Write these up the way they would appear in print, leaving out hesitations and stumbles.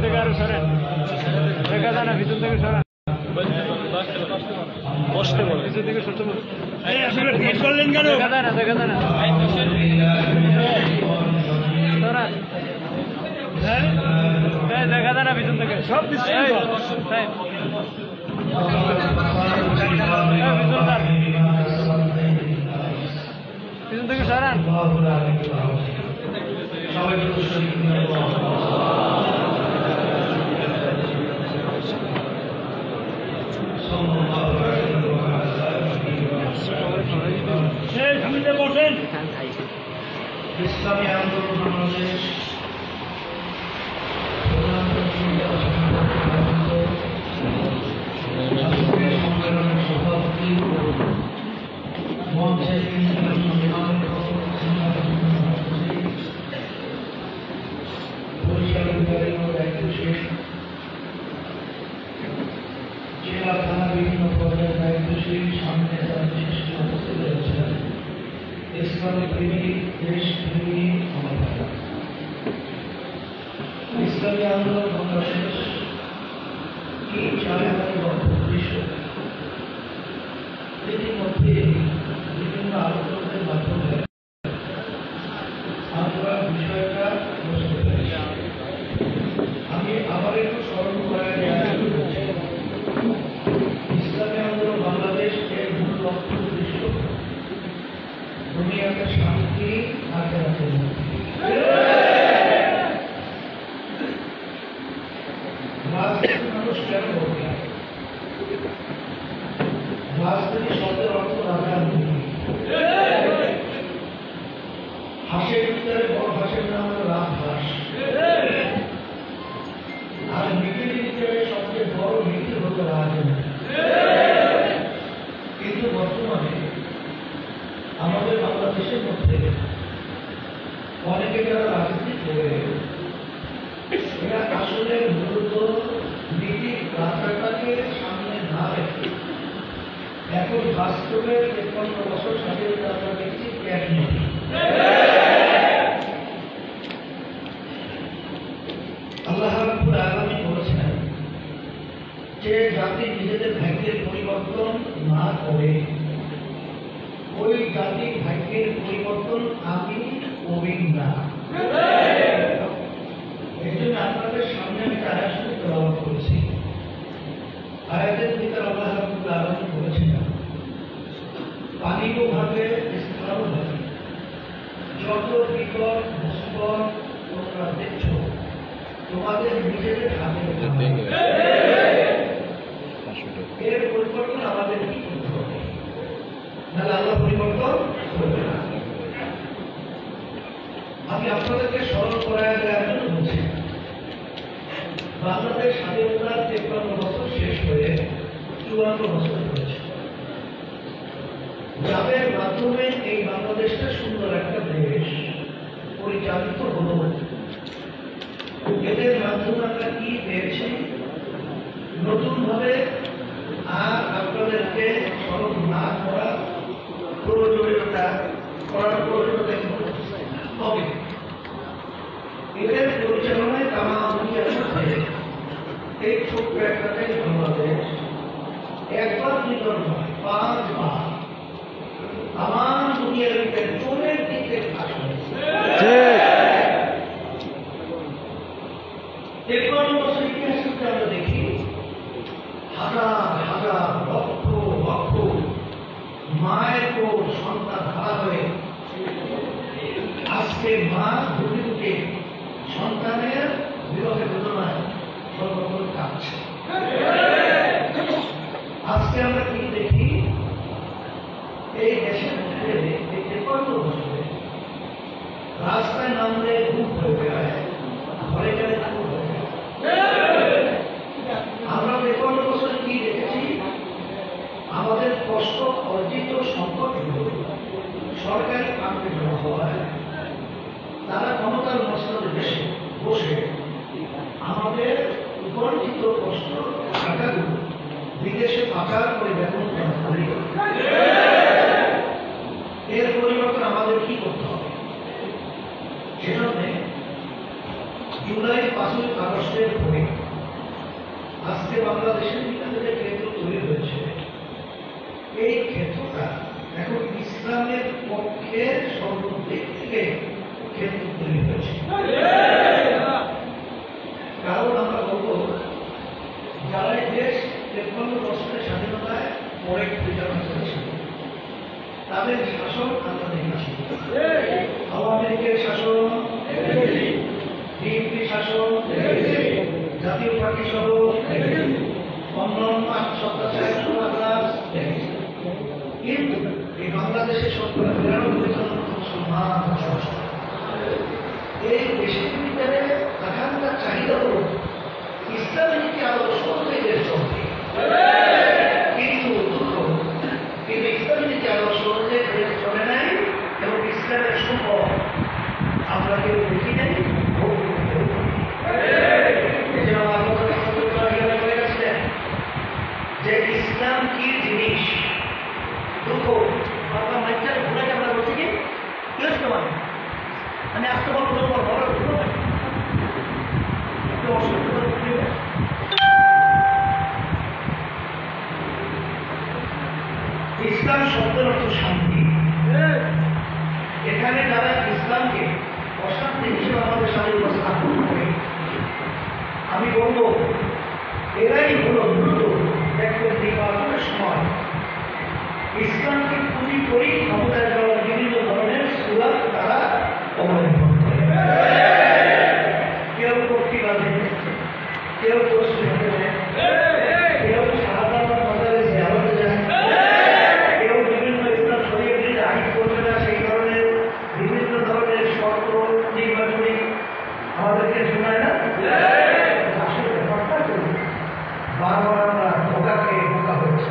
থেকে আরো সরেন, দেখা যায় না, ভিতর থেকে সরেন, বসতে বল, ভিতর থেকে সরতে বল। করলেন কেন? দেখা যায় না, দেখা যায় না, সরান, দেখা যায় না ভিতর থেকে, সব পিছন থেকে সরান। বসেন। ইসলামী আন্দোলন বাংলাদেশ সম্মেলনের সভাপতি মঞ্চের জেলা থানা বিভিন্ন পর্যায়ের দায়িত্বশীল সামনে বিশিষ্ট উপস্থিত রয়েছেন ইসলামী প্রেমী দেশ প্রেমী ইসলামী আন্দোলন বাংলাদেশ কি চায় উদ্দেশ্য ইতিমধ্যে বিভিন্ন আলোচনার মাধ্যমে আমরা বিষয়টা বুঝতে পেরেছি। আমি আবার একটু স্মরণ করার ইসলামী আন্দোলন বাংলাদেশ এর মূল লক্ষ্য উদ্দেশ্য দুনিয়াতে শান্তি আখেরাতের মুক্তি। রাজনীতি মানুষ কেন করবে? রাজনীতি শব্দের অর্থ রাজনীতি। হাঁসের ভিতরে বড় হাঁসের নাম হলো রাজহাঁস, আর মিটির ভিতরে সবচেয়ে বড় মিটি হলো রাজনীতি। কিন্তু বর্তমানে আমাদের বাংলাদেশের মধ্যে অনেকে যারা রাজনীতি করে এরা আসলে মূলত নীতি রাস্তাটাকে সামনে না রেখে এখন বাস্তবে ৫৩ বছর স্বাধীনতা আমরা দেখছি ত্যাগ নীতি। আল্লাহ রাব্বুল আলামিন বলেছেন যে জাতি নিজেদের ভাগ্যের পরিবর্তন না করে ওই জাতির ভাগ্যের পরিবর্তন আমি করি না। এই জন্য আপনাদের সামনে আমি একটা আয়াত তেলাওয়াত করেছি। আয়াতের ভিতরে আল্লাহ রাব্বুল আলামিন বলেছেন পানিও ভাবে স্থলও ভাবে যত বিপদ মুসিবত তোমরা দেখছো তোমাদের নিজেদের হাতে এর পরিবর্তন আমাদের কি করতে হবে? নাহলে আল্লাহ পরিবর্তন করবে না। আমি আপনাদেরকে স্মরণ করার জন্য বলছি বাংলাদেশ স্বাধীনতার ৫৩ বছর শেষ হয়ে ৫৪ বছর হয়েছে, যাদের মাধ্যমে এই বাংলাদেশটা সুন্দর একটা দেশ পরিচালিত হল। এদের মাধ্যমে আমরা কি পেয়েছি? নতুন ভাবে আর আপনাদেরকে স্মরণ না করা প্রয়োজনীয়তা করার প্রয়োজনীয়তা হবে। এদের পরিচালনায় তামাম দুনিয়ার মধ্যে এই ছোট্ট একটা দেশ বাংলাদেশ একবার দুইবার নয় ৫ বার তামাম দুনিয়ার ভিতরে চোরের দিকে ফাঁস হয়েছে। ৫৩ বছর ইতিহাস থেকে আমরা দেখি হাজার হাজার লক্ষ লক্ষ মায়ের কোল সন্তান হারা হয়ে আজকে মা দুটি দুটি সন্তানের বিরহে বেদনায় সর্বক্ষণ কাঁদছে। আজকে আমরা কি দেখি? এই দেশের মধ্যে এই ৫৩ বছরে রাস্তায় নামলে খুব হয়ে বেড়ায়, ঘরে গেলে খুব হয়ে যায়। আমরা ৫৩ বছরে কি দেখেছি? আমাদের কষ্ট অর্জিত সম্পদগুলো সরকারি কামে জমা হয়, তারা ক্ষমতার মসনদে বসে আমাদের উপার্জিত কষ্ট টাকাগুলো বিদেশে পাচার করে বেতন করি। এর পরিবর্তন আমাদের কি করতে হবে? সেজন্য জুলাই ৫ই আগস্টের পরে বাংলাদেশের ভিতরে যে ক্ষেত্র তৈরি হয়েছে, এই ক্ষেত্রটা এখন ইসলামের পক্ষে সর্বদিক থেকে ক্ষেত্র তৈরি হয়েছে। কারণ আমরা বলবো, যারা এই দেশ 53 বছরের স্বাধীনতায় পরে পরিচালনা করেছিল, তাদের শাসন আমরা দেখেছি। আওয়ামী লীগের শাসন, বিএনপি শাসন, জাতীয় পার্টি সহ অন্যান্য আত্মসত্তাচারের সমাজ দেখেছি। কিন্তু এই বাংলাদেশের 93% মুসলমান বসবাস করে। এই দেশের ভিতরে আকাঙ্ক্ষার চাহিদা হল ইসলামের একটি আদর্শ অনুযায়ী চলবে, কিন্তু দুঃখ, কিন্তু ইসলামের একটি আদর্শ অনুযায়ী চলে নাই এবং ইসলামের সম্পদ আমরা কেউ দেখি নাই, ভোগ করতেও পারি। যে ইসলাম কি জিনিস, দুঃখ আপনার মাইচার ঘোরাকে আমরা বলছি কি আসতে পারি, আমি আসতে পারবো ইসলাম শব্দের অর্থ শান্তি। এখানে যারা ইসলামকে অশান্তি হিসেবে আমাদের সাথে উপস্থাপন করে, আমি বলবো এরাই হলো দ্রুত দেখবেন নির্বাচনের সময় ইসলামকে পুঁজি করেই ক্ষমতায় যাওয়ার বিভিন্ন ধরনের সুরাত তারা অবলম্বন করে। কেউ কর্তৃবাদী, কেউ পশ্চিমে যায়, কেউ সাধারণ বাজারে জিয়ারতে যায়, কেউ বিভিন্ন ইসলাম শরীয়তের আইন করবে না, সেই ধরনের বিভিন্ন ধরনের শর্ত নির্বাচনী আমাদেরকে শোনায় না। আসলে ব্যাপারটা করি বারবার আমরা ধোকাকে বোকা হচ্ছে।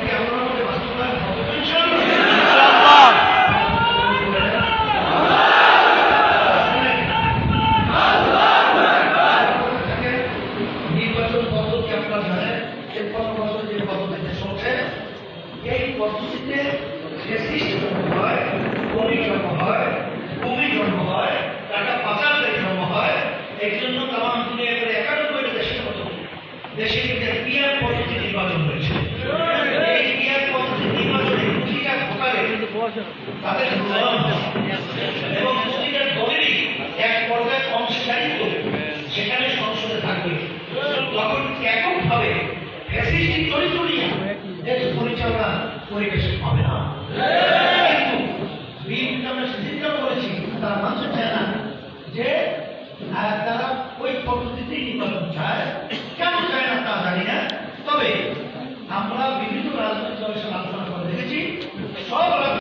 কি আমার মধ্যে বাস্তবায়ন হবে তো ইনশাআল্লাহ? নির্বাচন পদ্ধতি আপনারা জানেন, ৫৩ বছর যে পদ্ধতিতে চলছে, এই পদ্ধতিতে ফ্যাসিস্ট জন্ম হয়, কমি জন্ম হয়, কমি জন্ম হয়, টাকা পাচারকারী জন্ম হয়। এই জন্য তামাম দুনিয়া করে ৯১টা দেশের মতো দেশে কিন্তু পিয়ার পদ্ধতি নির্বাচন হয়েছে। এই পিয়ার পদ্ধতি নির্বাচনে প্রতিটা ভোটারে তাদের মূল্যায়ন হয় এবং প্রতিটা দলেরই এক পর্যায়ে অংশীদারিত্ব সেখানে সংসদে থাকবে। তখন এককভাবে ফ্যাসিস্ট চরিত্র নিয়ে দেশ পরিচালনা পরিবেশ হবে না।